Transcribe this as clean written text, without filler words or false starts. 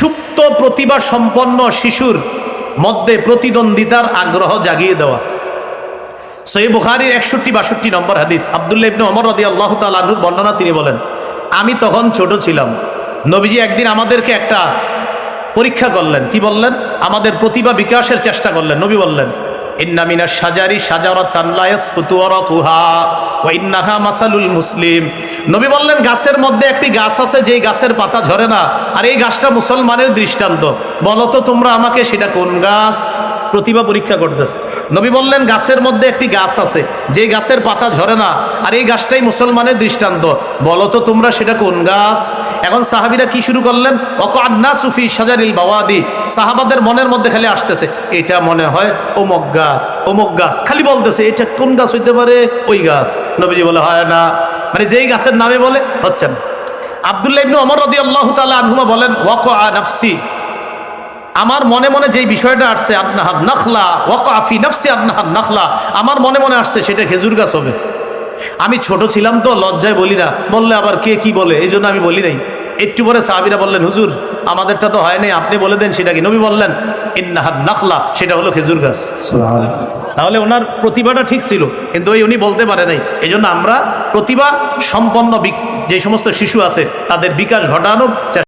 সুপ্ত প্রতিভা সম্পন্ন শিশুর মধ্যে প্রতিদ্বন্দ্বিতার আগ্রহ জাগিয়ে দেওয়া। সহিহ বুখারীর 61-62 নম্বর হাদিস, আব্দুল্লাহ ইবনে ওমর রাদিয়াল্লাহু তাআলা আনহুর বর্ণনা। তিনি বলেন, আমি তখন ছোট ছিলাম। নবীজি একদিন আমাদেরকে একটা পরীক্ষা করলেন। কি বললেন? আমাদের প্রতিভা বিকাশের চেষ্টা করলেন। নবী বললেন, ইন্না মিনাশ শাজারি শাজারাতান লা ইয়াসকুতু ওয়ারাকুহা ওয়া ইন্নাহা মাসালুল মুসলিম। নবী বললেন, গাছের মধ্যে একটি গাছ আছে যেই গাছের পাতা ঝরে না, আর এই গাছটা মুসলমানের দৃষ্টান্ত। বলো তো তোমরা আমাকে সেটা কোন গাছ? প্রতিভা পরীক্ষা করতেছে। নবী বললেন, গাছের মধ্যে একটি গাছ আছে যে গাছের পাতা ঝরে না, আর এই গাছটাই মুসলমানের দৃষ্টান্ত। বলো তো তোমরা সেটা কোন গাছ? এখন সাহাবীরা কি শুরু করলেন? ওয়াকান্না সুফি শাজারিল বাওয়াদি। সাহাবাদের মনের মধ্যে খালি আসতেছে, এটা মনে হয় অমুক গাছ, অমুক গাছ, খালি বলতেছে এটা কোন গাছ হইতে পারে? ওই গাছ। নবীজি বলে, হয় না, মানে যেই গাছের নামে বলে হচ্ছে না। আব্দুল্লাহ ইবনে ওমর রাদিয়াল্লাহু তাআলা আনহুমা বলেন, ওয়াকা নাফসি, আমার মনে মনে যেই বিষয়টা আসছে, আদনাহান নাখলা ওয়াকা ফি নাফসি আদনাহান নাখলা, আমার মনে মনে আসছে সেটা খেজুর গাছ হবে। আমি ছোট ছিলাম তো লজ্জায় বলি না, বললে আবার কে কি বলে, এই জন্য আমি বলি নাই। একটু পরে সাহাবীরা বললেন, হুজুর আমাদেরটা তো হয় নাই, আপনি বলে দেন সেটা কি। নবী বললেন, ইন্নাহান নাখলা, সেটা হলো খেজুর গাছ। তাহলে ওনার প্রতিভাটা ঠিক ছিল, কিন্তু উনি বলতে পারে নাই। এই জন্য আমরা প্রতিভা সম্পন্ন যে সমস্ত শিশু আছে তাদের বিকাশ ঘটানোর চেষ্টা